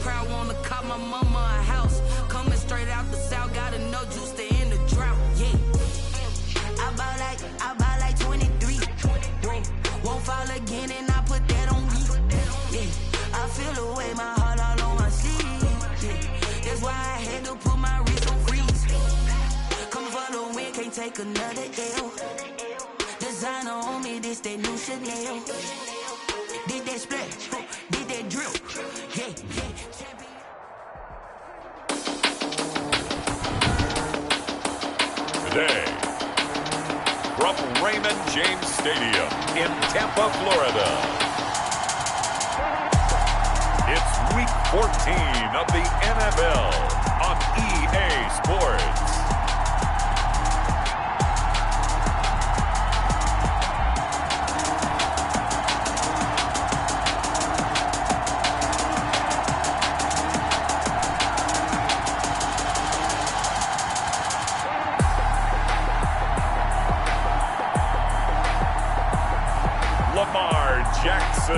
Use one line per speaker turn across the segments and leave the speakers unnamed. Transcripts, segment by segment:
proud, wanna call my mama a house. Coming straight out the south, gotta know juice to end the drought. Yeah. I bought like 23. Won't fall again, and I put that on me. Yeah. I feel the way, my heart all on my sleeve. Yeah. That's why I had to put my wrist on freeze. Coming for the win, can't take another L. Designer on me, this that new Chanel. Did that splash, did that drill. Yeah, yeah.
Today, from Raymond James Stadium in Tampa, Florida, it's Week 14 of the NFL on EA Sports. Jackson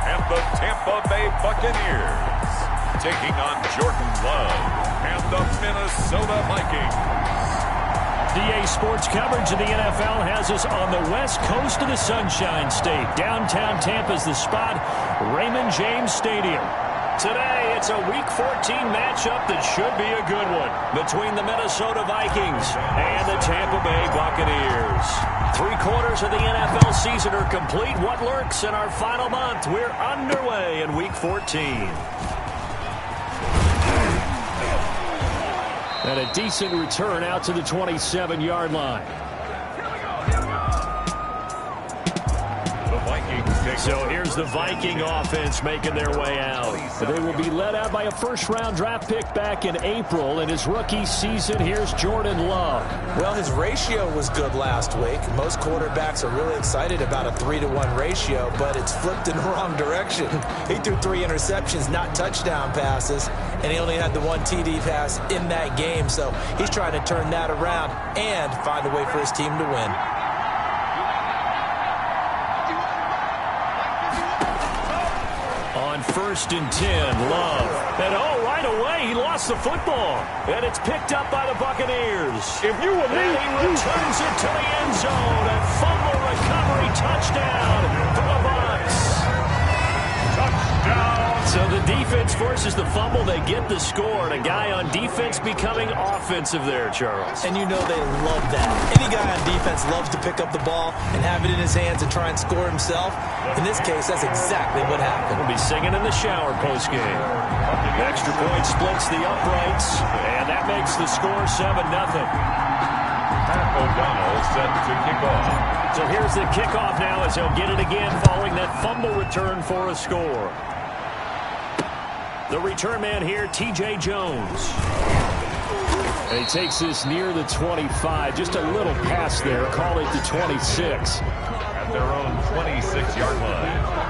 and the Tampa Bay Buccaneers taking on Jordan Love and the Minnesota Vikings.
EA Sports coverage of the NFL has us on the west coast of the Sunshine State. Downtown Tampa's the spot, Raymond James Stadium. Today, it's a Week 14 matchup that should be a good one between the Minnesota Vikings and the Tampa Bay Buccaneers. 3/4 of the NFL season are complete. What lurks in our final month? We're underway in Week 14. And a decent return out to the 27-yard line. So here's the Viking offense making their way out. They will be led out by a first-round draft pick back in April in his rookie season. Here's Jordan Love.
Well, his ratio was good last week. Most quarterbacks are really excited about a 3-to-1 ratio, but it's flipped in the wrong direction. He threw 3 interceptions, not touchdown passes, and he only had the 1 TD pass in that game. So he's trying to turn that around and find a way for his team to win.
First and 10, Love. And right away, he lost the football. And it's picked up by the Buccaneers.
If you were me,
he returns it to the end zone. And fumble recovery touchdown for the Bucs.
Touchdown.
So the defense forces the fumble. They get the score. And a guy on defense becoming offensive there, Charles.
And you know they love that. Any guy on defense loves to pick up the ball and have it in his hands and try and score himself. In this case, that's exactly what happened.
We'll be singing in the shower postgame. Extra point splits the uprights, and that makes the score 7-0.
Pat O'Donnell set to kick off.
So here's the kickoff now as he'll get it again following that fumble return for a score. The return man here, T.J. Jones. And he takes this near the 25. Just a little pass there. Call it the 26.
At their own 26-yard line.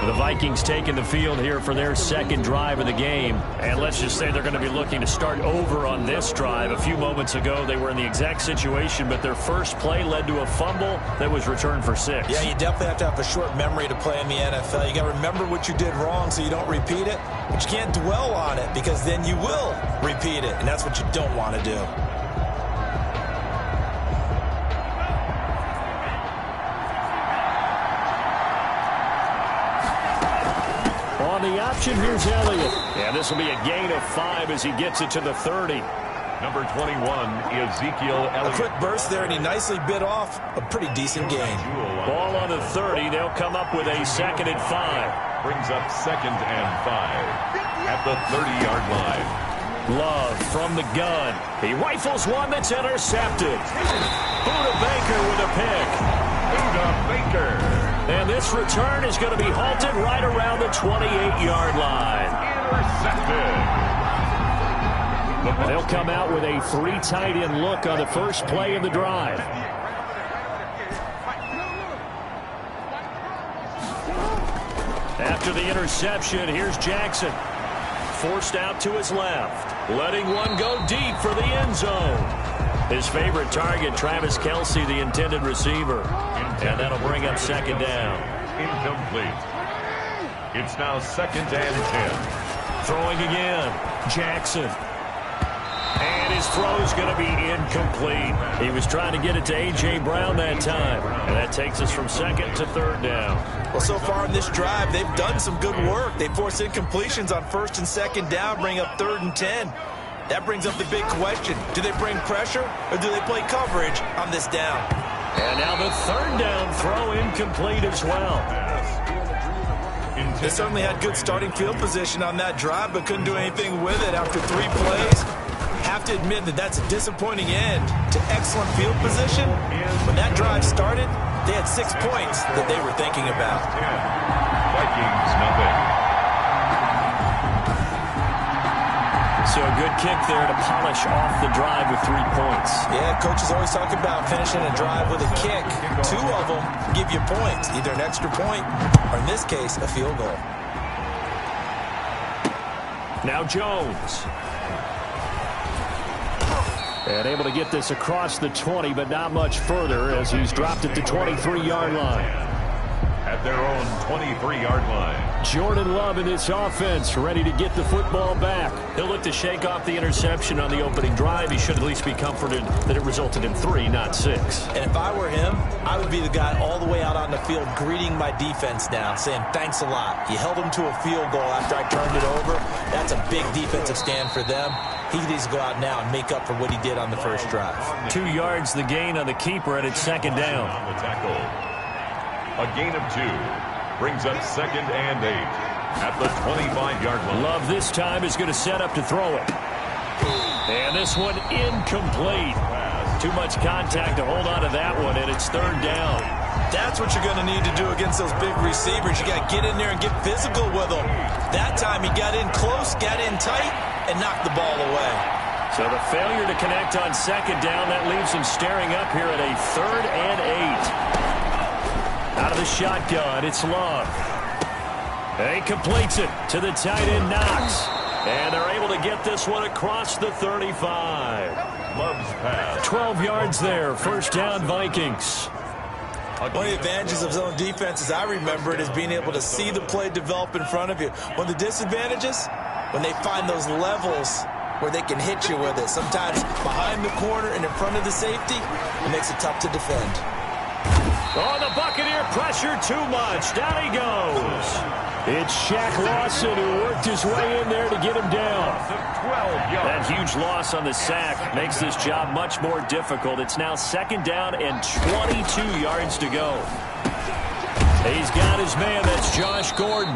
The Vikings taking the field here for their second drive of the game. And let's just say they're going to be looking to start over on this drive. A few moments ago, they were in the exact situation, but their first play led to a fumble that was returned for 6.
Yeah, you definitely have to have a short memory to play in the NFL. You got to remember what you did wrong so you don't repeat it. But you can't dwell on it because then you will repeat it, and that's what you don't want to do.
On the option, here's Elliott. And this will be a gain of 5 as he gets it to the 30.
Number 21, Ezekiel Elliott.
A quick burst there, and he nicely bit off a pretty decent gain.
Ball on the 30. They'll come up with a 2nd and 5.
Brings up 2nd and 5 at the 30-yard line.
Love from the gun. He rifles one that's intercepted. Buda Baker with a pick.
Buda Baker.
And this return is going to be halted right around the 28-yard line.
Intercepted.
They'll come out with a 3 tight end look on the first play of the drive. After the interception, here's Jackson. Forced out to his left. Letting one go deep for the end zone. His favorite target, Travis Kelce, the intended receiver. And that'll bring up 2nd down.
Incomplete. It's now 2nd and 10.
Throwing again. Jackson. And his throw's going to be incomplete. He was trying to get it to A.J. Brown that time. And that takes us from second to third down.
Well, so far in this drive, they've done some good work. They forced incompletions on first and second down, bring up 3rd and 10. That brings up the big question. Do they bring pressure or do they play coverage on this down?
And now the 3rd down throw incomplete as well.
They certainly had good starting field position on that drive, but couldn't do anything with it after 3 plays. Have to admit that that's a disappointing end to excellent field position. When that drive started, they had 6 points that they were thinking about.
Vikings nothing.
So a good kick there to polish off the drive with 3 points.
Yeah, coaches always talk about finishing a drive with a kick. 2 of them give you points, either an extra point or, in this case, a field goal.
Now Jones. And able to get this across the 20, but not much further as he's dropped at the 23-yard line.
At their own 23-yard line.
Jordan Love in this offense, ready to get the football back. He'll look to shake off the interception on the opening drive. He should at least be comforted that it resulted in 3, not 6.
And if I were him, I would be the guy all the way out on the field greeting my defense now, saying thanks a lot. You held them to a field goal after I turned it over. That's a big defensive stand for them. He needs to go out now and make up for what he did on the first drive.
2 yards the gain on the keeper, and it's 2nd down.
On the tackle. A gain of 2 brings up 2nd and 8 at the 25-yard line.
Love this time is going to set up to throw it. And this one incomplete. Too much contact to hold on to that one, and it's 3rd down.
That's what you're going to need to do against those big receivers. You got to get in there and get physical with them. That time he got in close, got in tight, and knocked the ball away.
So the failure to connect on 2nd down, that leaves him staring up here at a 3rd and 8. Out of the shotgun, it's Love. And he completes it to the tight end, Knox. And they're able to get this one across the 35.
Love's pass.
12 yards there, 1st down Vikings.
One of the advantages of zone defense, as I remember it, is being able to see the play develop in front of you. One of the disadvantages, when they find those levels where they can hit you with it. Sometimes behind the corner and in front of the safety, it makes it tough to defend.
Oh, the Buccaneer pressure too much. Down he goes. It's Shaq Lawson who worked his way in there to get him down. That huge loss on the sack makes this job much more difficult. It's now 2nd down and 22 yards to go. He's got his man. That's Josh Gordon.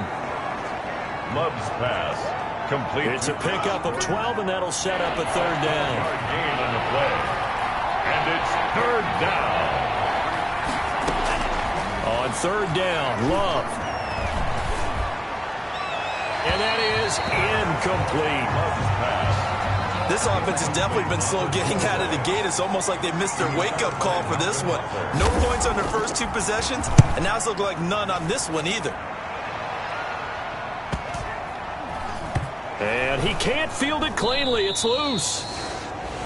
Love's pass. Complete.
It's a pickup of 12, and that'll set up a 3rd down.
Gain on the play. And it's 3rd down.
On 3rd down, Love. And that is incomplete.
This offense has definitely been slow getting out of the gate. It's almost like they missed their wake-up call for this one. No points on their first 2 possessions, and now it's looking like none on this one either.
And he can't field it cleanly. It's loose.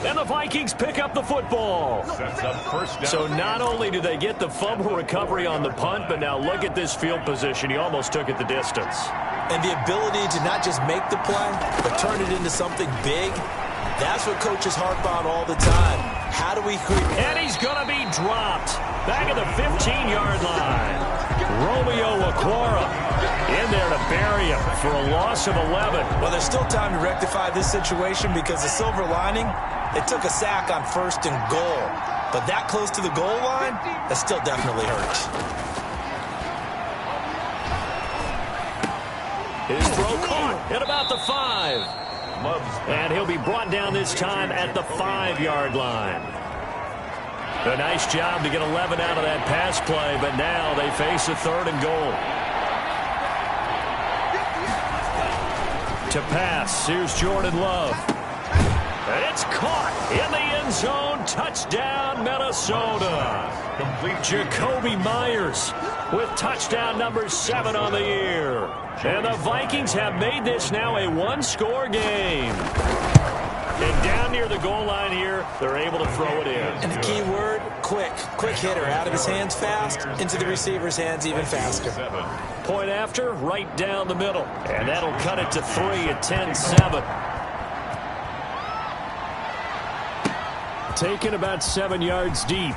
And the Vikings pick up the football.
Sets up 1st down.
So not only do they get the fumble recovery on the punt, but now look at this field position. He almost took it the distance.
And the ability to not just make the play, but turn it into something big, that's what coaches harp on all the time. How do we create...
And he's going to be dropped. Back at the 15-yard line. Romeo Okwara in there to bury him for a loss of 11.
Well, there's still time to rectify this situation because the silver lining, it took a sack on 1st and goal. But that close to the goal line, that still definitely hurts.
His throw caught at about the 5. And he'll be brought down this time at the 5-yard line. A nice job to get 11 out of that pass play, but now they face a 3rd and goal. To pass, here's Jordan Love. And it's caught in the end zone. Touchdown, Minnesota. Jacoby Myers with touchdown number 7 on the year. And the Vikings have made this now a 1-score game. And down near the goal line here, they're able to throw it in.
And the key word, quick. Quick hitter. Out of his hands fast, into the receiver's hands even faster.
Point after, right down the middle. And that'll cut it to 3 at 10-7. Taken about 7 yards deep.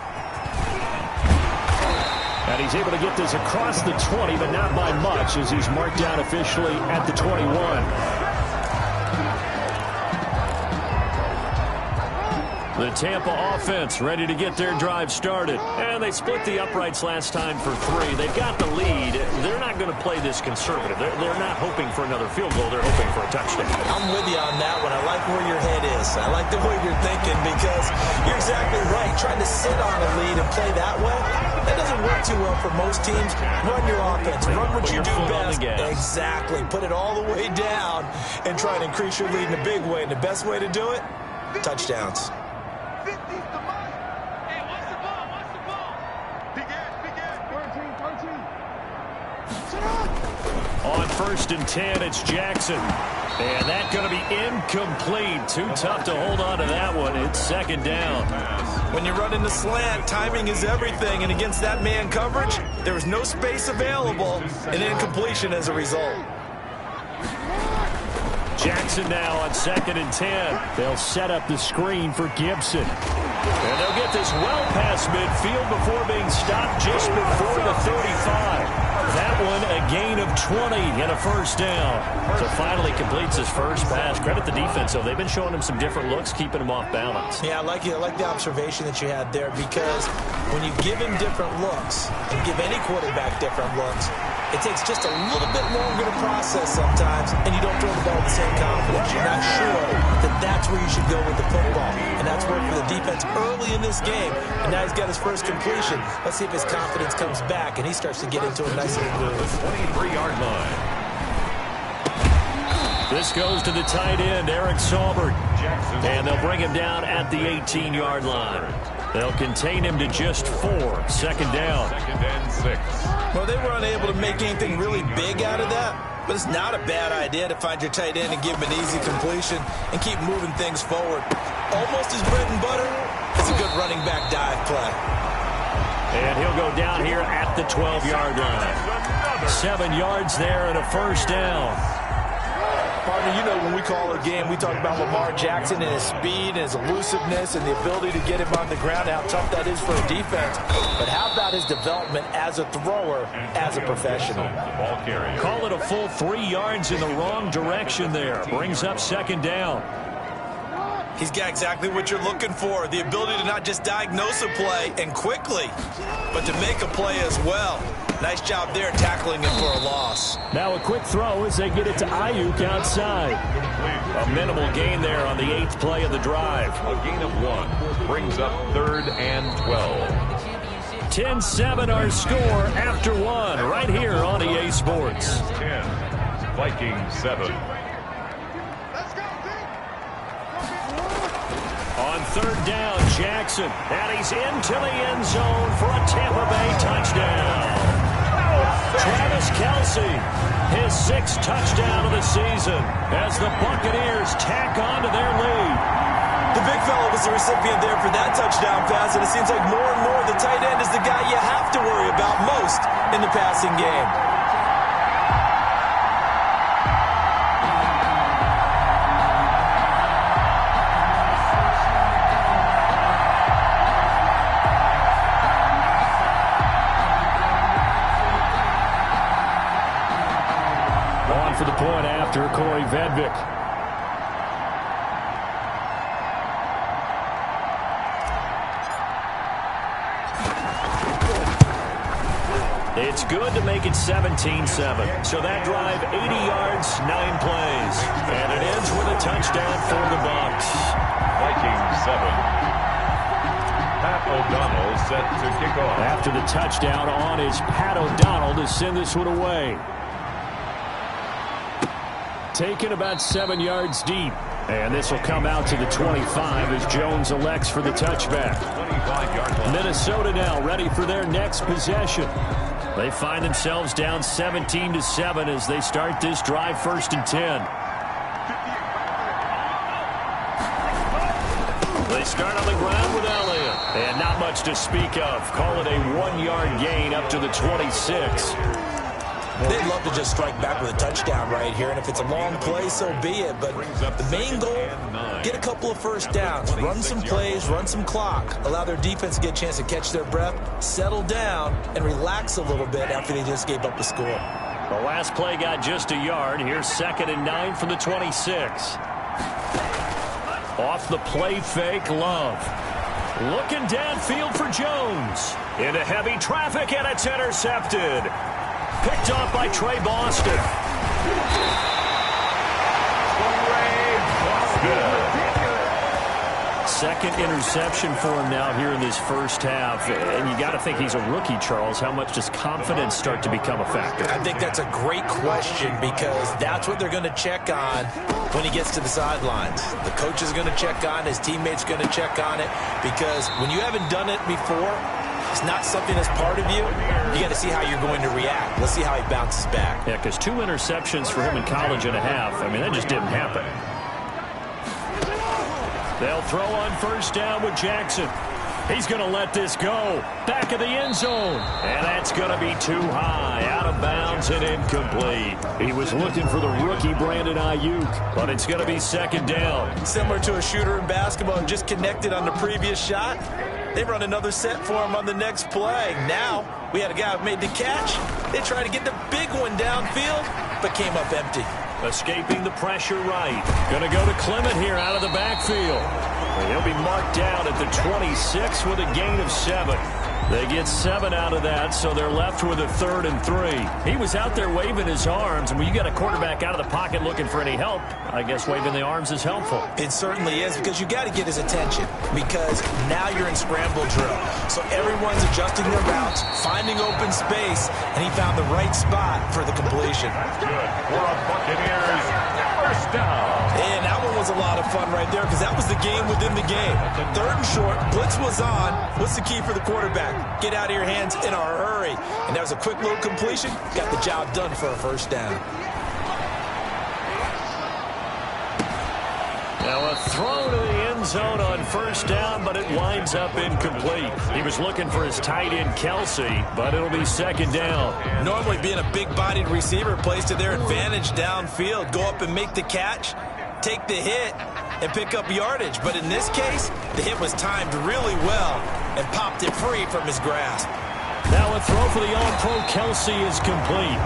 And he's able to get this across the 20, but not by much, as he's marked down officially at the 21. The Tampa offense ready to get their drive started. And they split the uprights last time for 3. They've got the lead. They're not going to play this conservative. They're not hoping for another field goal. They're hoping for a touchdown.
I'm with you on that one. I like where your head is. I like the way you're thinking, because you're exactly right. Trying to sit on a lead and play that way, that doesn't work too well for most teams. Run your offense. Run what you do best. Exactly. Put it all the way down and try to increase your lead in a big way. And the best way to do it, touchdowns.
On 1st and 10, it's Jackson. And that's going to be incomplete. Too tough to hold on to that one. It's 2nd down.
When you run in the slant, timing is everything. And against that man coverage, there is no space available, and incompletion as a result.
Jackson now on 2nd and 10. They'll set up the screen for Gibson. And they'll get this well past midfield before being stopped just before the 35. That one a gain of 20 and a 1st down. So finally completes his first pass. Credit the defense, though. They've been showing him some different looks, keeping him off balance.
Yeah, I like the observation that you had there, because when you give him different looks and give any quarterback different looks, it takes just a little bit longer to process sometimes, and you don't throw the ball with the same confidence. You're not sure that that's where you should go with the football, and that's worked for the defense early in this game, and now he's got his first completion. Let's see if his confidence comes back, and he starts to get into a nice little groove.
23-yard line.
This goes to the tight end, Eric Saubert, and they'll bring him down at the 18-yard line. They'll contain him to just 4. 2nd down.
2nd and 6.
Well, they were unable to make anything really big out of that, but it's not a bad idea to find your tight end and give him an easy completion and keep moving things forward. Almost his bread and butter is a good running back dive play.
And he'll go down here at the 12-yard line. 7 yards there and a 1st down.
Partner, you know, when we call a game, we talk about Lamar Jackson and his speed and his elusiveness and the ability to get him on the ground, how tough that is for a defense. But how about his development as a thrower, as a professional?
Call it a full 3 yards in the wrong direction there. Brings up 2nd down.
He's got exactly what you're looking for, the ability to not just diagnose a play and quickly, but to make a play as well. Nice job there tackling him for a loss.
Now a quick throw as they get it to Ayuk outside. A minimal gain there on the 8th play of the drive.
A gain of 1 brings up 3rd and 12.
10-7 our score after 1 right here on EA Sports.
10, Vikings 7.
On 3rd down, Jackson, and he's into the end zone for a Tampa Bay touchdown. Travis Kelce, his 6th touchdown of the season as the Buccaneers tack on to their lead.
The big fella was the recipient there for that touchdown pass, and it seems like more and more the tight end is the guy you have to worry about most in the passing game.
For the point after, Corey Vedvik. It's good to make it 17-7. So that drive, 80 yards, 9 plays. And it ends with a touchdown for the Bucs.
Vikings 7. Pat O'Donnell set to kick off.
After the touchdown on is Pat O'Donnell to send this one away. Taken about 7 yards deep. And this will come out to the 25 as Jones elects for the touchback.
25-yard line.
Minnesota now ready for their next possession. They find themselves down 17-7 as they start this drive 1st and 10. They start on the ground with Elliott. And not much to speak of. Call it a 1-yard gain up to the 26.
They'd love to just strike back with a touchdown right here, and if it's a long play, so be it. But the main goal, get a couple of first downs, run some plays, run some clock, allow their defense to get a chance to catch their breath, settle down, and relax a little bit after they just gave up the score.
The last play got just a yard. Here's 2nd and 9 from the 26. Off the play fake, Love. Looking downfield for Jones. Into heavy traffic, and it's intercepted. Picked off by Trey Boston. Second interception for him now here in this first half. And you got to think he's a rookie, Charles. How much does confidence start to become a factor?
I think that's a great question because that's what they're going to check on when he gets to the sidelines. The coach is going to check on, his teammates going to check on it, because when you haven't done it before, it's not something that's part of you. You got to see how you're going to react. Let's see how he bounces back.
Yeah, because 2 interceptions for him in college and a half. I mean, that just didn't happen. They'll throw on first down with Jackson. He's going to let this go. Back of the end zone. And that's going to be too high. Out of bounds and incomplete. He was looking for the rookie Brandon Ayuk, but it's going to be 2nd down.
Similar to a shooter in basketball who just connected on the previous shot. They run another set for him on the next play. Now, we had a guy who made the catch. They tried to get the big one downfield, but came up empty.
Escaping the pressure right. Going to go to Clement here out of the backfield. And he'll be marked down at the 26 with a gain of 7. They get 7 out of that, so they're left with a 3rd and 3. He was out there waving his arms, and when you got a quarterback out of the pocket looking for any help, I guess waving the arms is helpful.
It certainly is, because you got to get his attention, because now you're in scramble drill. So everyone's adjusting their routes, finding open space, and he found the right spot for the completion.
That's good for a Buccaneers first down.
And that one was a lot of fun right there, because that was the game within the game. 3rd and short, blitz was on. What's the key for the quarterback? Get out of your hands in a hurry. And that was a quick little completion. Got the job done for a first down.
Now a throw to the end zone on first down, but it winds up incomplete. He was looking for his tight end, Kelsey, but it'll be 2nd down.
Normally being a big-bodied receiver plays to their advantage downfield. Go up and make the catch, take the hit, and pick up yardage. But in this case, the hit was timed really well and popped it free from his grasp.
Now a throw for the All-Pro Kelsey is complete.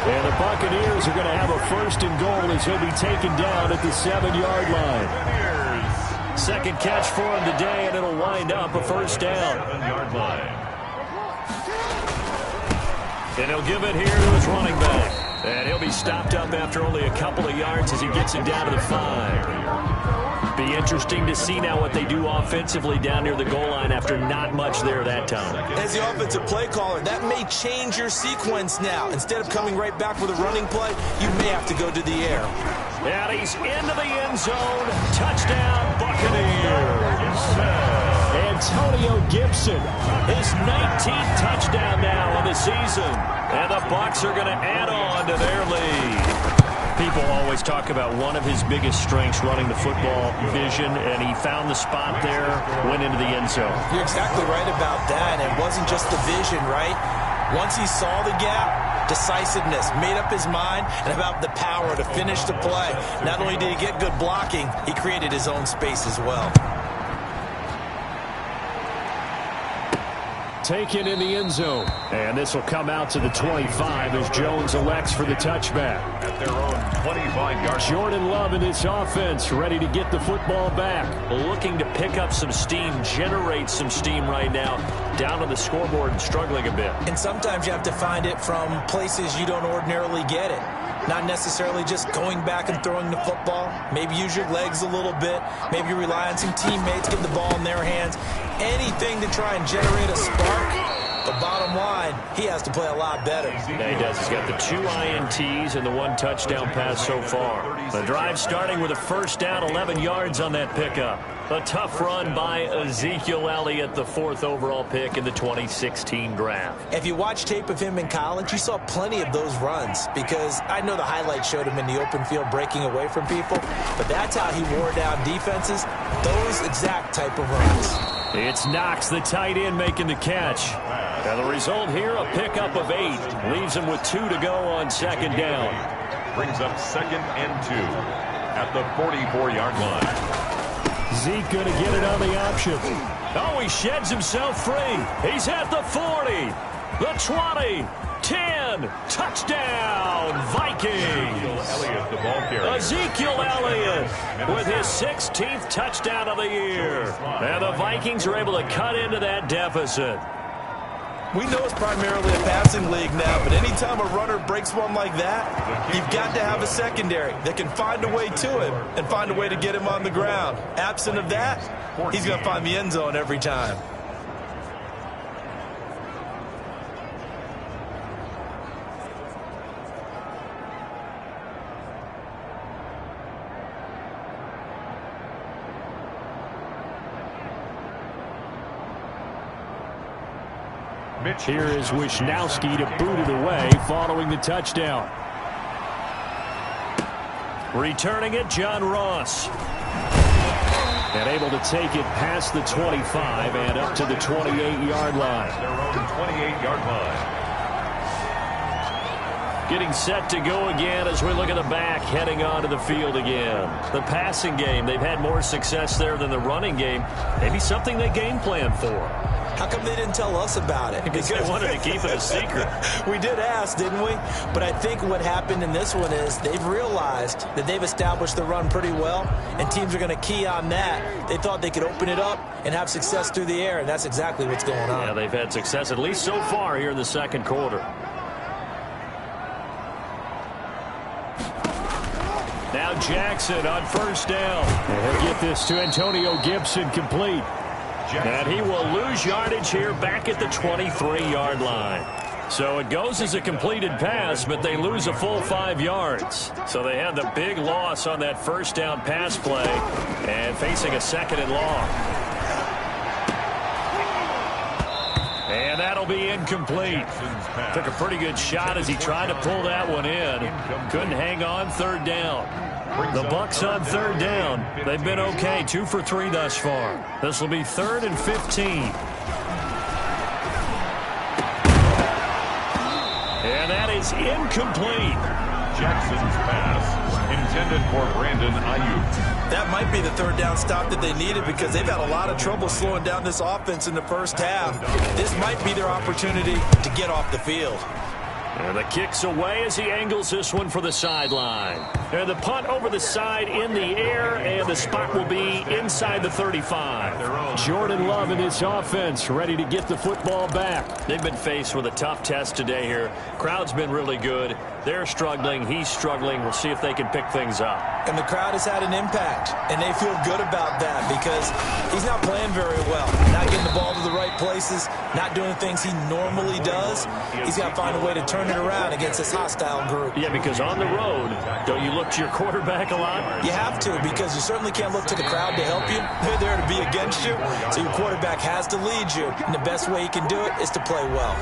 And the Buccaneers are going to have a 1st and goal as he'll be taken down at the 7-yard line. Second catch for him today, and it'll wind up a 1st down.
7-yard line.
And he'll give it here to his running back. And he'll be stopped up after only a couple of yards as he gets it down to the 5. Be interesting to see now what they do offensively down near the goal line after not much there that time.
As the offensive play caller, that may change your sequence now. Instead of coming right back with a running play, you may have to go to the air.
And he's into the end zone. Touchdown, Buccaneers. Antonio Gibson, his 19th touchdown now of the season. And the Bucs are going to add on to their lead. People always talk about one of his biggest strengths, running the football, vision, and he found the spot there, went into the end zone.
You're exactly right about that. It wasn't just the vision, right? Once he saw the gap, decisiveness, made up his mind, and about the power to finish the play. Not only did he get good blocking, he created his own space as well.
Taken in the end zone. And this will come out to the 25 as Jones elects for the touchback.
At their own 25-yard.
Jordan Love in this offense ready to get the football back. Looking to pick up some steam, generate some steam right now. Down on the scoreboard and struggling a bit.
And sometimes you have to find it from places you don't ordinarily get it. Not necessarily just going back and throwing the football. Maybe use your legs a little bit. Maybe rely on some teammates, get the ball in their hands. Anything to try and generate a spark. But bottom line, he has to play a lot better.
Yeah, he does. He's got the 2 INTs and the 1 touchdown pass so far. The drive starting with a first down, 11 yards on that pickup. A tough run by Ezekiel Elliott, the 4th overall pick in the 2016 draft.
If you watch tape of him in college, you saw plenty of those runs, because I know the highlights showed him in the open field breaking away from people, but that's how he wore down defenses, those exact type of runs.
It's Knox, the tight end, making the catch. Now the result here, a pickup of 8. Leaves him with 2 to go on second down.
Brings up 2nd and 2 at the 44-yard line.
Zeke going to get it on the option. Oh, he sheds himself free. He's at the 40, the 20, 10. Touchdown, Vikings. Ezekiel Elliott with his 16th touchdown of the year. And the Vikings are able to cut into that deficit.
We know it's primarily a passing league now, but anytime a runner breaks one like that, you've got to have a secondary that can find a way to him and find a way to get him on the ground. Absent of that, he's going to find the end zone every time.
Here is Wisnowski to boot it away following the touchdown. Returning it, John Ross. And able to take it past the 25 and up to the 28-yard line.
Their own 28-yard line.
Getting set to go again as we look at the back, heading onto the field again. The passing game, they've had more success there than the running game. Maybe something they game plan for.
How come they didn't tell us about it?
Because they wanted to keep it a secret.
We did ask, didn't we? But I think what happened in this one is they've realized that they've established the run pretty well, and teams are going to key on that. They thought they could open it up and have success through the air, and that's exactly what's going on.
Yeah, they've had success, at least so far here in the second quarter. Now Jackson on first down. And he'll get this to Antonio Gibson complete. And he will lose yardage here back at the 23-yard line. So it goes as a completed pass, but they lose a full 5 yards. So they had the big loss on that first down pass play and facing a 2nd and long. And that'll be incomplete. Took a pretty good shot as he tried to pull that one in. Couldn't hang on, 3rd down. The Bucs on 3rd down. They've been okay, 2 for 3 thus far. This will be 3rd and 15. And that is incomplete.
Jackson's pass intended for Brandon Ayuk.
That might be the 3rd down stop that they needed, because they've had a lot of trouble slowing down this offense in the first half. This might be their opportunity to get off the field.
And the kick's away as he angles this one for the sideline. And the punt over the side in the air, and the spot will be inside the 35. Jordan Love and his offense ready to get the football back. They've been faced with a tough test today here. Crowd's been really good. They're struggling. He's struggling. We'll see if they can pick things up.
And the crowd has had an impact, and they feel good about that, because he's not playing very well. Not getting the ball to the right places, not doing things he normally does. He's got to find a way to turn it around against this hostile group.
Yeah, because on the road, don't you look to your quarterback a lot?
You have to, because you certainly can't look to the crowd to help you. They're there to be against you, so your quarterback has to lead you, and the best way he can do it is to play well.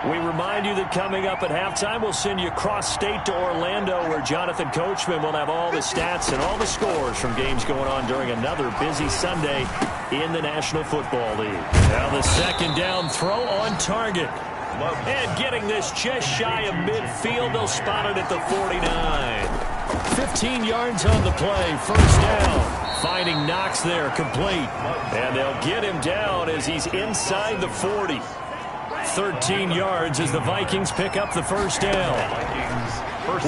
We remind you that coming up at halftime, we'll send you cross-state to Orlando, where Jonathan Coachman will have all the stats and all the scores from games going on during another busy Sunday in the National Football League. Now the 2nd down throw on target. And getting this just shy of midfield, they'll spot it at the 49. 15 yards on the play, first down. Finding Knox there, complete. And they'll get him down as he's inside the 40. 13 yards as the Vikings pick up the first down.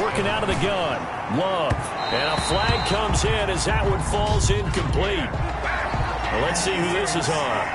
Working out of the gun. Love. And a flag comes in as that one falls incomplete. Well, let's see who this is on.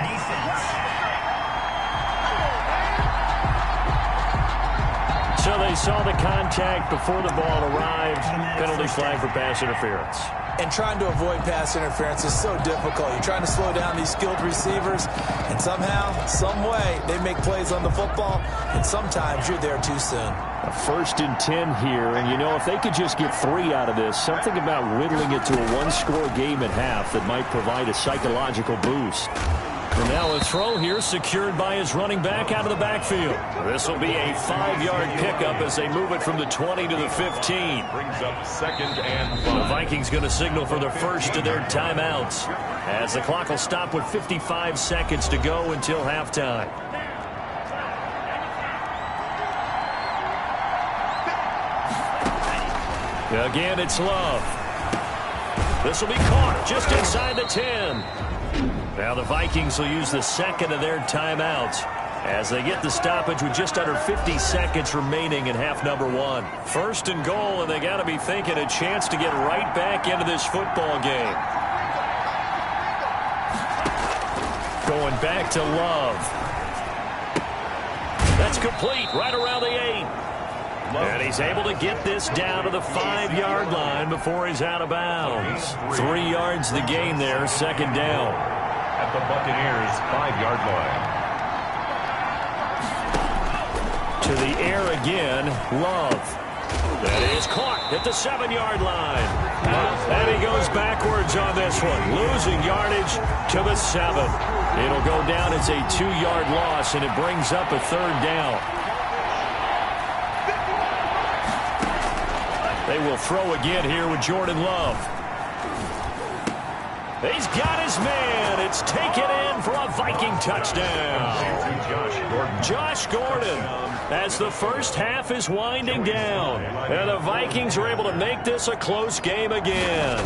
So they saw the contact before the ball arrived. Penalty flag for pass interference.
And trying to avoid pass interference is so difficult. You're trying to slow down these skilled receivers, and somehow, some way, they make plays on the football, and sometimes you're there too soon.
A 1st and 10 here, and you know, if they could just get 3 out of this, something about whittling it to a 1-score game at half that might provide a psychological boost. And now a throw here secured by his running back out of the backfield. This will be a 5-yard pickup as they move it from the 20 to the 15.
Brings up 2nd and 5.
The Vikings going to signal for the first of their timeouts as the clock will stop with 55 seconds to go until halftime. Again, it's Love. This will be caught just inside the 10. Now the Vikings will use the second of their timeouts as they get the stoppage with just under 50 seconds remaining in half number 1. 1st and goal, and they got to be thinking a chance to get right back into this football game. Going back to Love. That's complete right around the 8. And he's able to get this down to the 5-yard line before he's out of bounds. 3 yards the gain there, 2nd down.
At the Buccaneers' 5-yard line.
To the air again, Love. That is caught at the 7-yard line. And he goes backwards on this one, losing yardage to the 7. It'll go down as a 2-yard loss, and it brings up a 3rd down. They will throw again here with Jordan Love. He's got his man. It's taken in for a Viking touchdown. Josh Gordon, as the first half is winding down. And the Vikings are able to make this a close game again.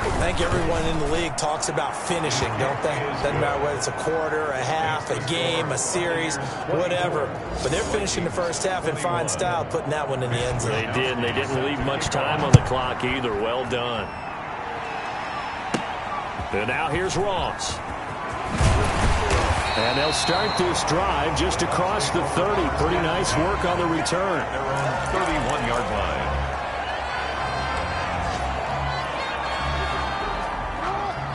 I think everyone in the league talks about finishing, don't they? Doesn't matter whether it's a quarter, a half, a game, a series, whatever. But they're finishing the first half in fine style, putting that one in the end zone.
They did, and they didn't leave much time on the clock either. Well done. And now here's Ross. And they'll start this drive just across the 30. Pretty nice work on the return.
Their own 31-yard line.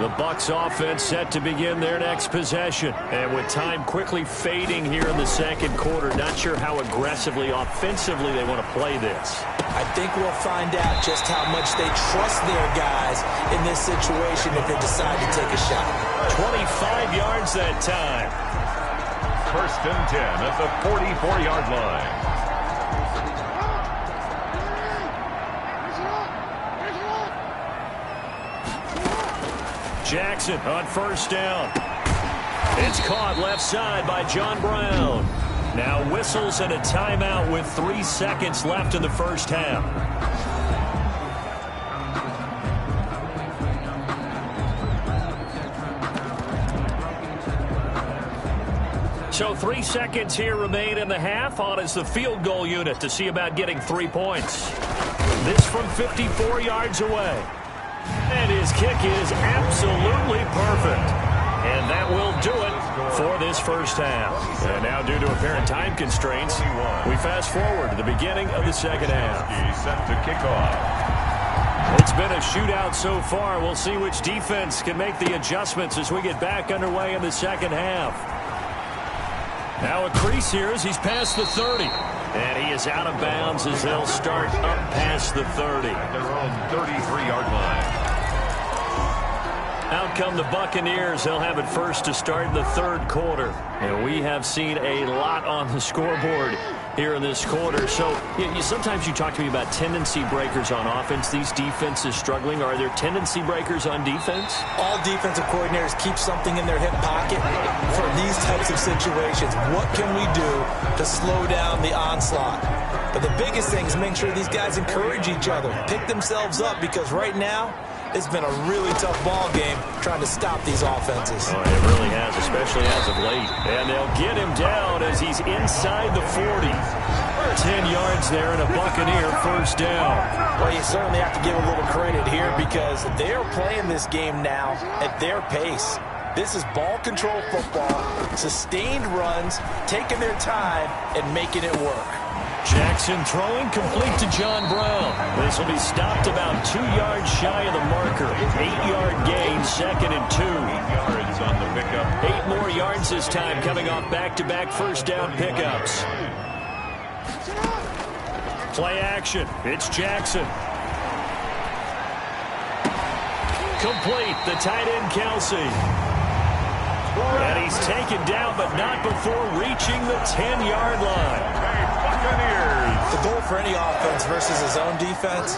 The Bucs offense set to begin their next possession. And with time quickly fading here in the 2nd quarter, not sure how aggressively, offensively they want to play this.
I think we'll find out just how much they trust their guys in this situation if they decide to take a shot.
25 yards that time.
1st and 10 at the 44-yard line.
Jackson on 1st down. It's caught left side by John Brown. Now whistles and a timeout with 3 seconds left in the first half. So 3 seconds here remain in the half. On is the field goal unit to see about getting 3 points. This from 54 yards away. And his kick is absolutely perfect. And that will do it for this first half. And now, due to apparent time constraints, we fast forward to the beginning of the second half.
He's set to kick off.
It's been a shootout so far. We'll see which defense can make the adjustments as we get back underway in the second half. Now a crease here as he's past the 30. And he is out of bounds as they'll start up past the 30.
At their own 33-yard line.
Out come the Buccaneers. They'll have it first to start in the 3rd quarter. And we have seen a lot on the scoreboard here in this quarter. So sometimes you talk to me about tendency breakers on offense. These defenses struggling. Are there tendency breakers on defense?
All defensive coordinators keep something in their hip pocket for these types of situations. What can we do to slow down the onslaught? But the biggest thing is make sure these guys encourage each other, pick themselves up, because right now it's been a really tough ball game trying to stop these offenses.
Oh, it really has, especially as of late. And they'll get him down as he's inside the 40. 10 yards there and a Buccaneer first down.
Well, you certainly have to give a little credit here because they're playing this game now at their pace. This is ball control football, sustained runs, taking their time and making it work.
Jackson throwing complete to John Brown. This will be stopped about 2 yards shy of the marker. 8-yard gain, 2nd and 2.
8 yards on the pickup.
8 more yards this time, coming off back-to-back first down pickups. Play action. It's Jackson. Complete. The tight end, Kelsey. And he's taken down, but not before reaching the 10-yard line.
The goal for any offense versus his own defense,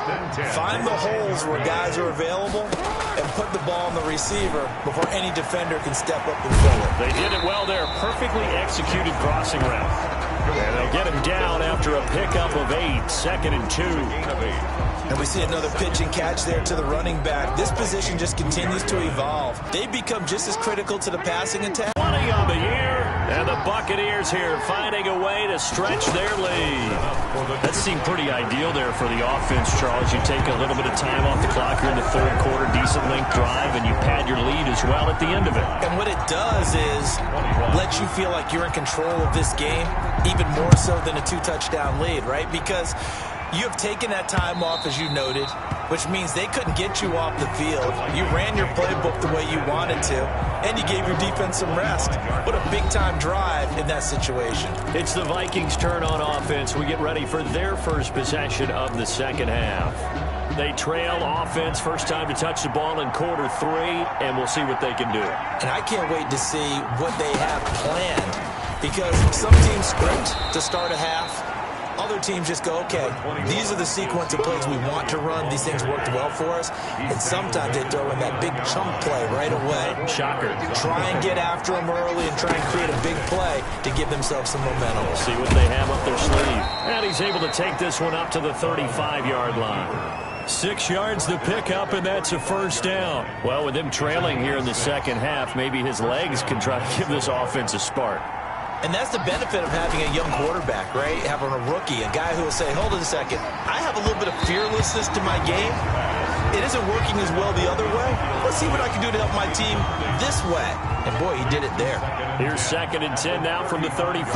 find the holes where guys are available and put the ball on the receiver before any defender can step up and fill it.
They did it well there. Perfectly executed crossing route. And they'll get him down after a pickup of 8, 2nd and 2.
And we see another pitch and catch there to the running back. This position just continues to evolve. They become just as critical to the passing attack.
20 on the year. And the Buccaneers here finding a way to stretch their lead. That seemed pretty ideal there for the offense, Charles. You take a little bit of time off the clock here in the third quarter, decent length drive, and you pad your lead as well at the end of it.
And what it does is let you feel like you're in control of this game, even more so than a 2-touchdown lead, right? Because you have taken that time off, as you noted, which means they couldn't get you off the field. You ran your playbook the way you wanted to, and you gave your defense some rest. What a big-time drive in that situation.
It's the Vikings' turn on offense. We get ready for their first possession of the second half. They trail offense, first time to touch the ball in quarter 3, and we'll see what they can do.
And I can't wait to see what they have planned, because some teams script to start a half. Other teams just go, okay, these are the sequence of plays we want to run. These things worked well for us. And sometimes they throw in that big chunk play right away.
Shocker.
Try and get after them early and try and create a big play to give themselves some momentum.
We'll see what they have up their sleeve. And he's able to take this one up to the 35-yard line. 6 yards the pickup, and that's a first down. Well, with him trailing here in the second half, maybe his legs can try to give this offense a spark.
And that's the benefit of having a young quarterback, right? Having a rookie, a guy who will say, hold on a second, I have a little bit of fearlessness to my game. It isn't working as well the other way. Let's see what I can do to help my team this way. And boy, he did it there.
Here's 2nd and 10 now from the 35.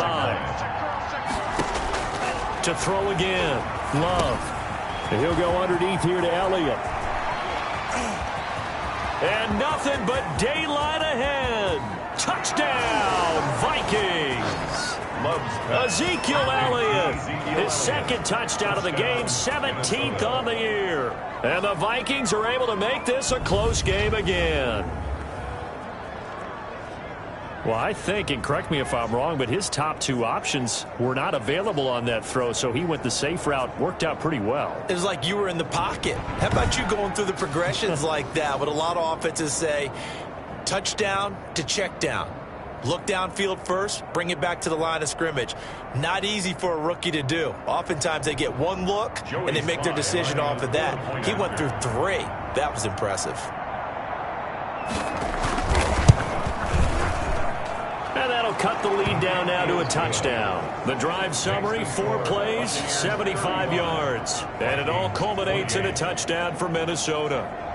To throw again, Love. And he'll go underneath here to Elliott. And nothing but daylight ahead. Touchdown, Vikings! Ezekiel Elliott, his 2nd touchdown of the game, 17th on the year. And the Vikings are able to make this a close game again. Well, I think, and correct me if I'm wrong, but his top 2 options were not available on that throw, so he went the safe route, worked out pretty well.
It was like you were in the pocket. How about you going through the progressions like that? What a lot of offenses say, touchdown to check down. Look downfield first, bring it back to the line of scrimmage. Not easy for a rookie to do. Oftentimes they get one look and they make their decision off of that. He went through 3. That was impressive.
And that'll cut the lead down now to a touchdown. The drive summary, 4 plays, 75 yards. And it all culminates in a touchdown for Minnesota.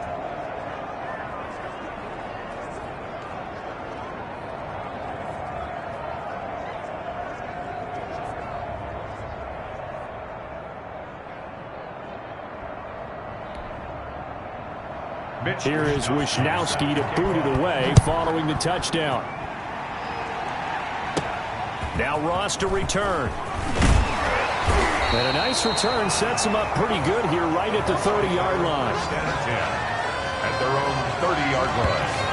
Here is Wisnowski to boot it away following the touchdown. Now Ross to return. And a nice return sets him up pretty good here right at the 30-yard line.
At their own 30-yard line.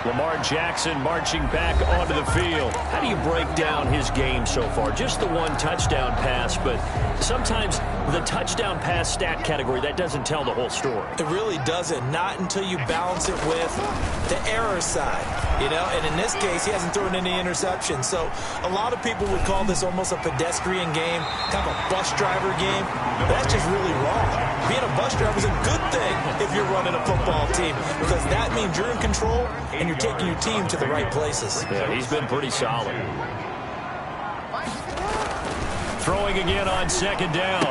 Lamar Jackson marching back onto the field. How do you break down his game so far? Just the 1 touchdown pass, but sometimes the touchdown pass stat category, that doesn't tell the whole story.
It really doesn't. Not until you balance it with the error side, you know? And in this case, he hasn't thrown any interceptions. So a lot of people would call this almost a pedestrian game, kind of a bus driver game. That's just really wrong. Being a bus driver is a good thing if you're running a football team, because that means you're in control and you're taking your team to the right places.
Yeah, he's been pretty solid. Throwing again on 2nd down.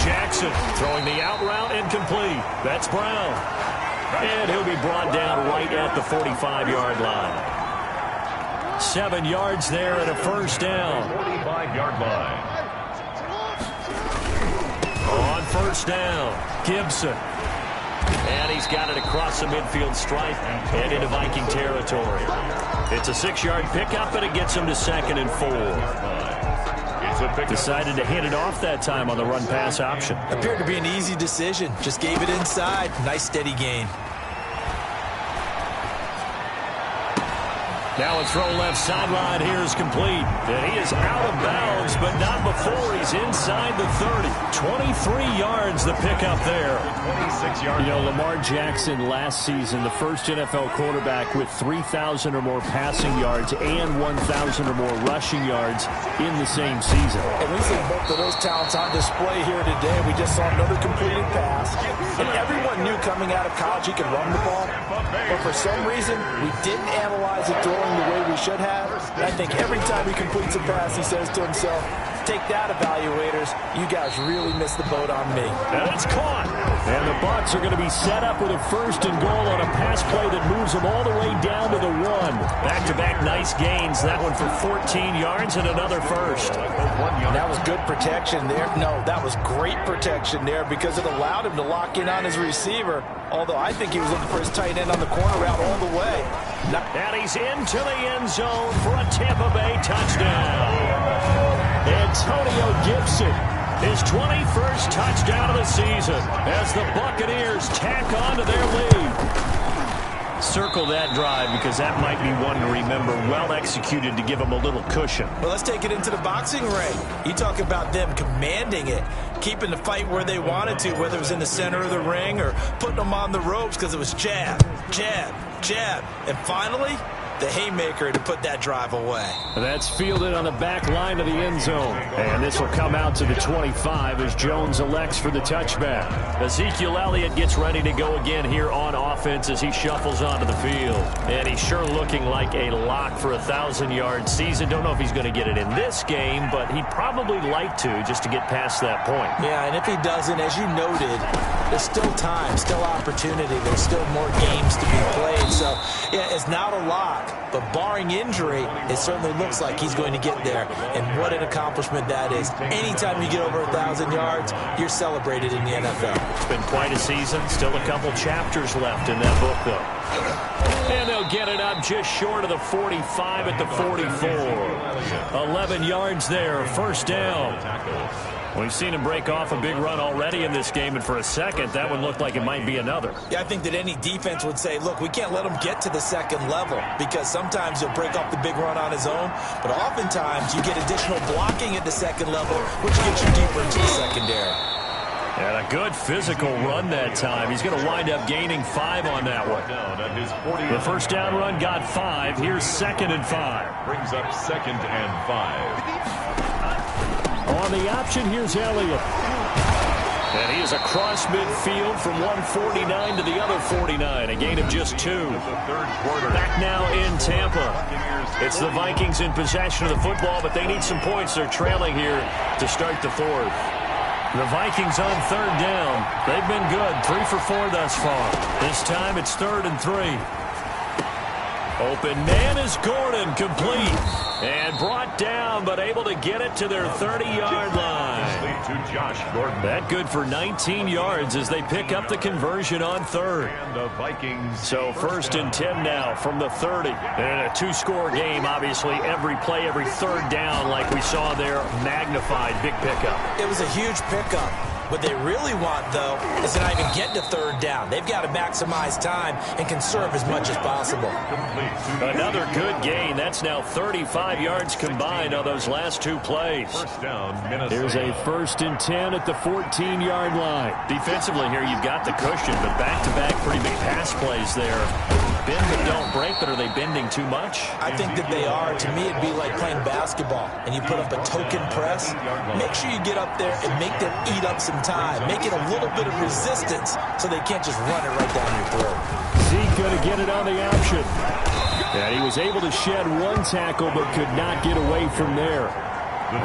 Jackson throwing the out route incomplete. That's Brown. And he'll be brought down right at the 45-yard line. 7 yards there and a first down.
45-yard line.
first down. Gibson. And he's got it across the midfield stripe and into Viking territory. It's a 6-yard pickup, and it gets him to 2nd and 4. Decided to hand it off that time on the run-pass option.
Appeared to be an easy decision. Just gave it inside. Nice steady gain.
Now a throw left sideline here is complete. And he is out of bounds, but not before he's inside the 30. 23 yards the pickup there.
26 yards.
You know, Lamar Jackson last season, the first NFL quarterback with 3,000 or more passing yards and 1,000 or more rushing yards in the same season.
And we see both of those talents on display here today. We just saw another completed pass. And everyone knew coming out of college he could run the ball. But for some reason, we didn't analyze it throwing the way we should have. And I think every time he completes a pass, he says to himself, take that, evaluators. You guys really missed the boat on me.
And it's caught. And the Bucs are going to be set up with a 1st and goal on a pass play that moves them all the way down to the 1. Back-to-back nice gains. That one for 14 yards and another first.
That was good protection there. No, that was great protection there because it allowed him to lock in on his receiver. Although I think he was looking for his tight end on the corner route all the way.
And he's into the end zone for a Tampa Bay touchdown. Antonio Gibson, his 21st touchdown of the season as the Buccaneers tack on to their lead. Circle that drive because that might be one to remember. Well executed to give them a little cushion.
Well, let's take it into the boxing ring. You talk about them commanding it, keeping the fight where they wanted to, whether it was in the center of the ring or putting them on the ropes because it was jab, jab, jab. And finally, the haymaker to put that drive away.
That's fielded on the back line of the end zone. And this will come out to the 25 as Jones elects for the touchback. Ezekiel Elliott gets ready to go again here on offense as he shuffles onto the field. And he's sure looking like a lock for a 1,000-yard season. Don't know if he's going to get it in this game, but he'd probably like to just to get past that point.
Yeah, and if he doesn't, as you noted, there's still time, still opportunity. There's still more games to be played. So, yeah, it's not a lock. But barring injury, it certainly looks like he's going to get there. And what an accomplishment that is. Anytime you get over 1,000 yards, you're celebrated in the NFL.
It's been quite a season. Still a couple chapters left in that book, though. And they'll get it up just short of the 45 at the 44. 11 yards there, 1st down. We've seen him break off a big run already in this game, and for a second, that one looked like it might be another.
Yeah, I think that any defense would say, look, we can't let him get to the 2nd level because sometimes he'll break off the big run on his own, but oftentimes you get additional blocking at the 2nd level, which gets you deeper into the secondary.
And a good physical run that time. He's going to wind up gaining 5 on that one. The 1st down run got 5. Here's 2nd and 5.
Brings up 2nd and 5.
On the option, here's Elliott. And he is across midfield from 149 to the other 49. A gain of just 2. Back now in Tampa. It's the Vikings in possession of the football, but they need some points. They're trailing here to start the 4th. The Vikings on 3rd down. They've been good. 3 for 4 thus far. This time it's 3rd and 3. Open man is Gordon, complete. And brought down, but able to get it to their 30-yard line.
To Josh Gordon.
That good for 19 yards as they pick up the conversion on 3rd.
And the Vikings.
So 1st and 10 now from the 30. And a 2-score game, obviously. Every play, every 3rd down, like we saw there, magnified. Big pickup.
It was a huge pickup. What they really want, though, is to not even get to 3rd down. They've got to maximize time and conserve as much as possible.
Another good gain. That's now 35 yards combined on those last 2 plays.
First down, Minnesota.
Here's a 1st and 10 at the 14-yard line. Defensively here, you've got the cushion, but back-to-back pretty big pass plays there. Bend but don't break, but are they bending too much?
I think that they are. To me, it'd be like playing basketball, and you put up a token press. Make sure you get up there and make them eat up some time. Make it a little bit of resistance so they can't just run it right down your throat.
Zeke going to get it on the option. And he was able to shed 1 tackle but could not get away from there.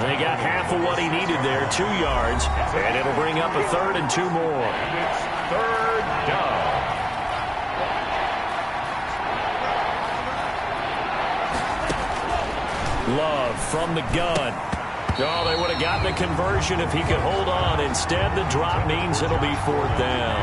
They got half of what he needed there, 2 yards, and it'll bring up a 3rd and 2 more.
It's 3rd down.
Love from the gun. Oh, they would have gotten a conversion if he could hold on. Instead, the drop means it'll be 4th down.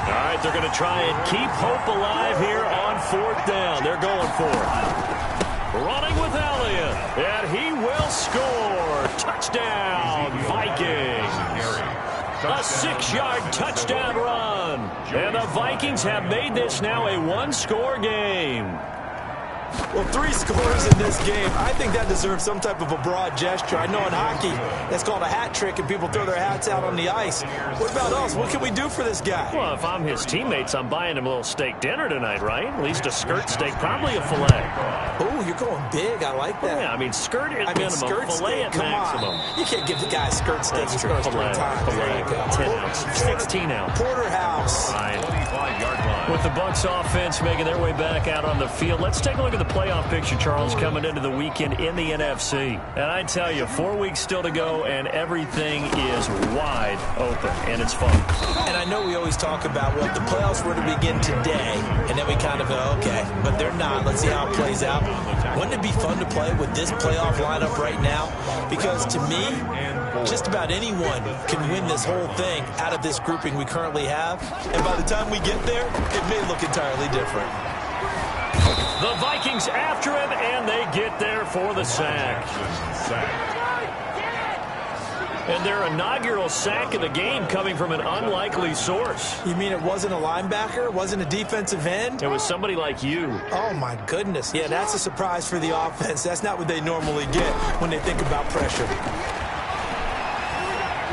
All right, they're going to try and keep hope alive here on 4th down. They're going for it. Running with Elliott, and he will score. Touchdown, Vikings. A 6-yard touchdown run. And the Vikings have made this now a 1-score game.
Well, 3 scores in this game. I think that deserves some type of a broad gesture. I know in hockey, that's called a hat trick, and people throw their hats out on the ice. What about us? What can we do for this guy?
Well, if I'm his teammates, I'm buying him a little steak dinner tonight, right? At least a skirt steak, probably a filet.
Oh, you're going big. I like that.
Yeah, I mean, skirt at minimum,
skirt
filet
steak,
at
come
maximum.
On. You can't give the guy a skirt steak.
That's
He's
true.
supposed to retire. There you go.
10 ounce, 16 ounce.
Porterhouse.
Right. With the Bucs offense making their way back out on the field, let's take a look at the playoff picture, Charles, coming into the weekend in the NFC. And I tell you, 4 weeks still to go, and everything is wide open, and it's fun.
And I know we always talk about, well, if the playoffs were to begin today, and then we kind of go, okay, but they're not. Let's see how it plays out. Wouldn't it be fun to play with this playoff lineup right now? Because to me, just about anyone can win this whole thing out of this grouping we currently have. And by the time we get there, it may look entirely different.
The Vikings after him, and they get there for the sack. And their inaugural sack of the game coming from an unlikely source.
You mean it wasn't a linebacker? It wasn't a defensive end?
It was somebody like you.
Oh, my goodness. Yeah, that's a surprise for the offense. That's not what they normally get when they think about pressure.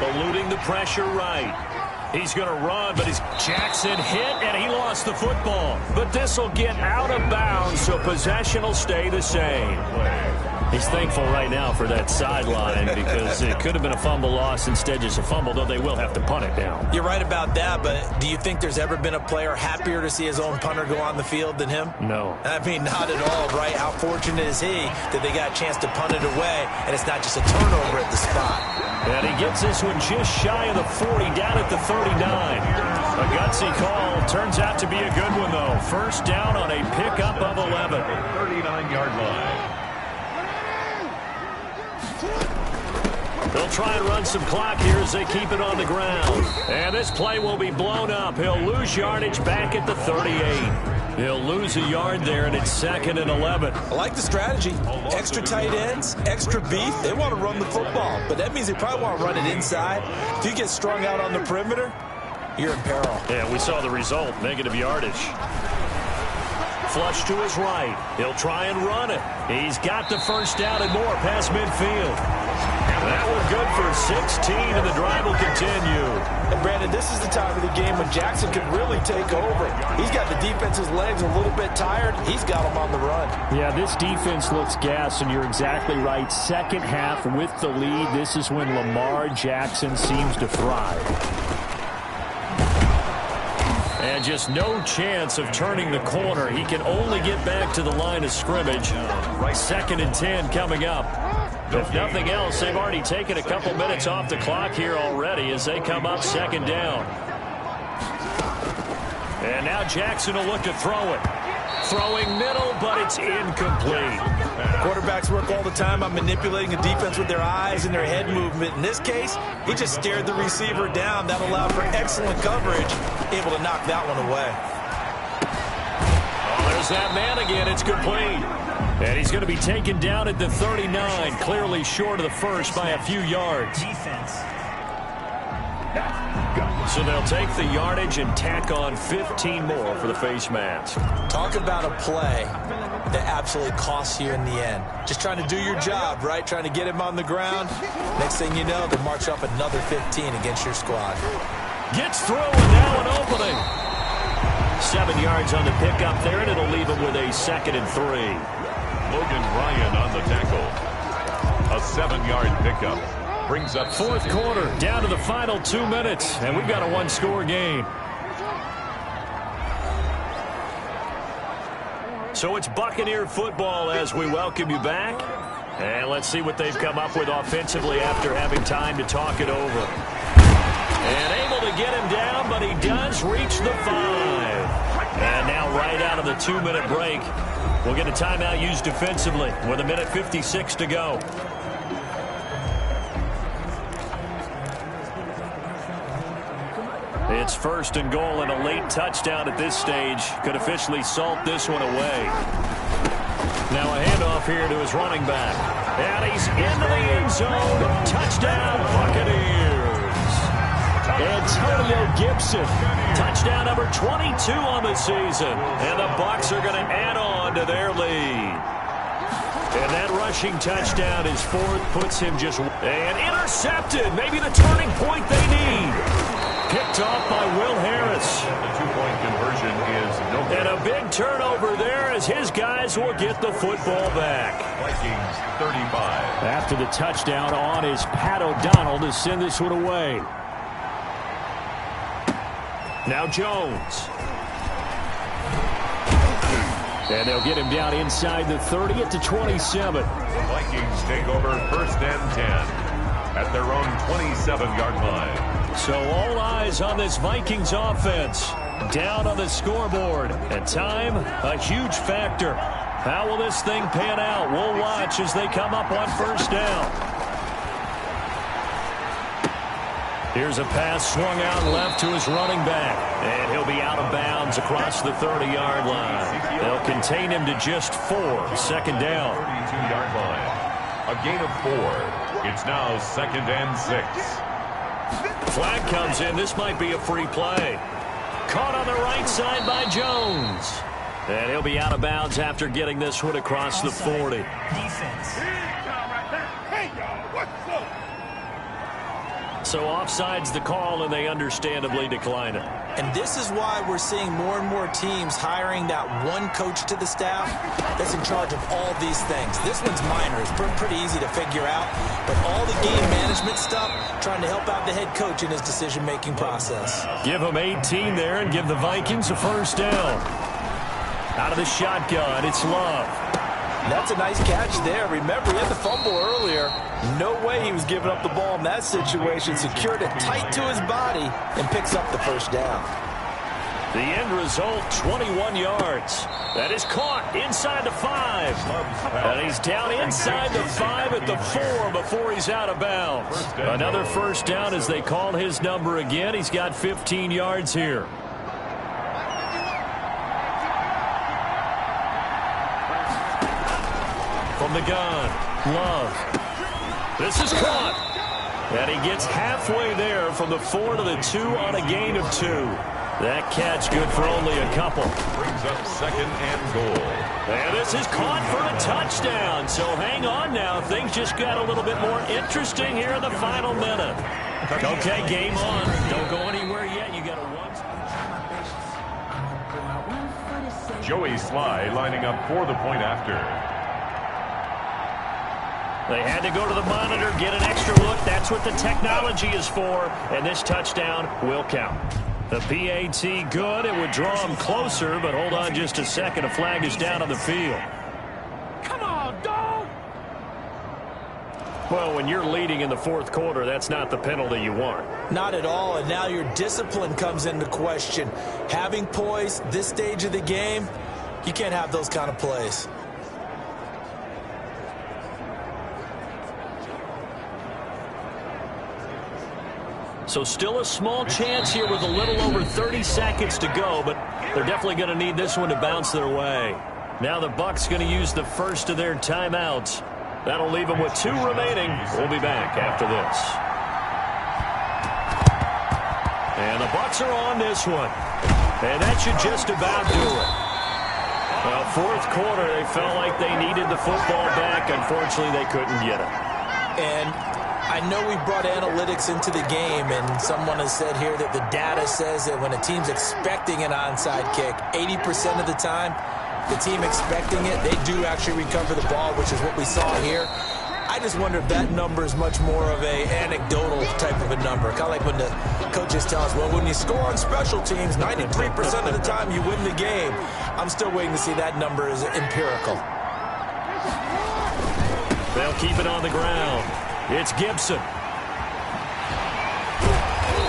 Eluding the pressure right. He's going to run, but Jackson hit, and he lost the football. But this will get out of bounds, so possession will stay the same. He's thankful right now for that sideline because it could have been a fumble loss, instead just a fumble, though they will have to punt it down.
You're right about that, but do you think there's ever been a player happier to see his own punter go on the field than him?
No.
I mean, not at all, right? How fortunate is he that they got a chance to punt it away, and it's not just a turnover at the spot.
And he gets this one just shy of the 40, down at the 39. A gutsy call. Turns out to be a good one, though. First down on a pickup of 11.
39-yard line.
They'll try and run some clock here as they keep it on the ground. And this play will be blown up. He'll lose yardage back at the 38. He'll lose a yard there, and it's 2nd and 11.
I like the strategy. Extra tight ends, extra beef. They want to run the football, but that means they probably want to run it inside. If you get strung out on the perimeter, you're in peril.
Yeah, we saw the result, negative yardage. Flush to his right. He'll try and run it. He's got the first down and more past midfield. That one good for 16, and the drive will continue.
And Brandon, this is the time of the game when Jackson can really take over. He's got the defense's legs a little bit tired. He's got them on the run.
Yeah, this defense looks gassed, and you're exactly right. Second half with the lead, this is when Lamar Jackson seems to thrive. And just no chance of turning the corner. He can only get back to the line of scrimmage. 2nd and 10 coming up. If nothing else, they've already taken a couple minutes off the clock here already as they come up 2nd down. And now Jackson will look to throw it. Throwing middle, but it's incomplete.
Quarterbacks work all the time on manipulating a defense with their eyes and their head movement. In this case, he just stared the receiver down. That allowed for excellent coverage, able to knock that one away.
Oh, there's that man again. It's complete. And he's going to be taken down at the 39, clearly short of the first by a few yards. So they'll take the yardage and tack on 15 more for the face mask.
Talk about a play that absolutely costs you in the end. Just trying to do your job, right? Trying to get him on the ground. Next thing you know, they march up another 15 against your squad.
Gets through, and now an opening. 7 yards on the pickup there, and it'll leave him with a 2nd and 3.
Logan Ryan on the tackle. A 7-yard pickup. Brings up
4th quarter, down to the final 2 minutes, and we've got a 1-score game. So it's Buccaneer football as we welcome you back. And let's see what they've come up with offensively after having time to talk it over. And able to get him down, but he does reach the 5. And now right out of the 2-minute break, we'll get a timeout used defensively with 1:56 to go. It's first and goal, and a late touchdown at this stage could officially salt this one away. Now a handoff here to his running back. And he's into the end zone. Touchdown, Buccaneers. Antonio Gibson. Touchdown number 22 on the season. And the Bucs are going to add on to their lead. And that rushing touchdown is fourth, puts him just... And intercepted. Maybe the turning point they need. Picked off by Will Harris.
The two-point conversion is no good.
And a big turnover there as his guys will get the football back.
Vikings 35.
After the touchdown on is Pat O'Donnell to send this one away. Now Jones. And they'll get him down inside the 30 at the 27.
The Vikings take over first and 10 at their own 27-yard line.
So all eyes on this Vikings offense. Down on the scoreboard. And time, a huge factor. How will this thing pan out? We'll watch as they come up on first down. Here's a pass swung out left to his running back. And he'll be out of bounds across the 30-yard line. They'll contain him to just 4. Second down.
32-yard line. A gain of 4. It's now second and 6.
Flag comes in. This might be a free play. Caught on the right side by Jones. And he'll be out of bounds after getting this one across the 40.
Defense.
So offside's the call, and they understandably decline it.
And this is why we're seeing more and more teams hiring that one coach to the staff that's in charge of all these things. This one's minor. It's pretty easy to figure out. But all the game management stuff, trying to help out the head coach in his decision-making process.
Give him 18 there and give the Vikings a first down. Out of the shotgun, it's Love.
That's a nice catch there. Remember, he had the fumble earlier. No way he was giving up the ball in that situation. Secured it tight to his body and picks up the first down.
The end result, 21 yards. That is caught inside the 5. And he's down inside the 5 at the 4 before he's out of bounds. Another first down as they call his number again. He's got 15 yards here. From the gun, Love. This is caught. And he gets halfway there from the 4 to the 2 on a gain of 2. That catch good for only a couple.
Brings up second and goal.
And this is caught for a touchdown. So hang on now. Things just got a little bit more interesting here in the final minute. Okay, game on. Don't go anywhere yet. You got to watch.
Joey Sly lining up for the point after.
They had to go to the monitor, get an extra look. That's what the technology is for. And this touchdown will count. The PAT good. It would draw him closer, but hold on just a second. A flag is down on the field.
Come on, dog!
Well, when you're leading in the fourth quarter, that's not the penalty you want.
Not at all, and now your discipline comes into question. Having poise this stage of the game, you can't have those kind of plays.
So still a small chance here with a little over 30 seconds to go, but they're definitely going to need this one to bounce their way. Now the Bucs going to use the first of their timeouts. That'll leave them with 2 remaining. We'll be back after this. And the Bucs are on this one. And that should just about do it. Well, fourth quarter, they felt like they needed the football back. Unfortunately, they couldn't get it.
And I know we brought analytics into the game, and someone has said here that the data says that when a team's expecting an onside kick, 80% of the time, the team expecting it, they do actually recover the ball, which is what we saw here. I just wonder if that number is much more of a anecdotal type of a number. Kind of like when the coaches tell us, well, when you score on special teams, 93% of the time you win the game. I'm still waiting to see that number is empirical.
They'll keep it on the ground. It's Gibson.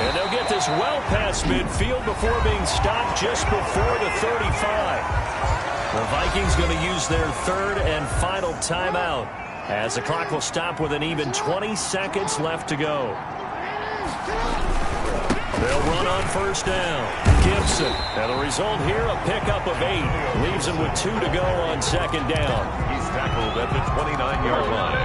And they'll get this well past midfield before being stopped just before the 35. The Vikings going to use their third and final timeout as the clock will stop with an even 20 seconds left to go. They'll run on first down. Gibson. And the result here, a pickup of 8. Leaves him with 2 to go on second down.
He's tackled at the 29-yard line.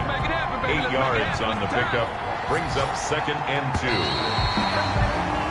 8 yards on the pickup. Brings up 2nd and 2.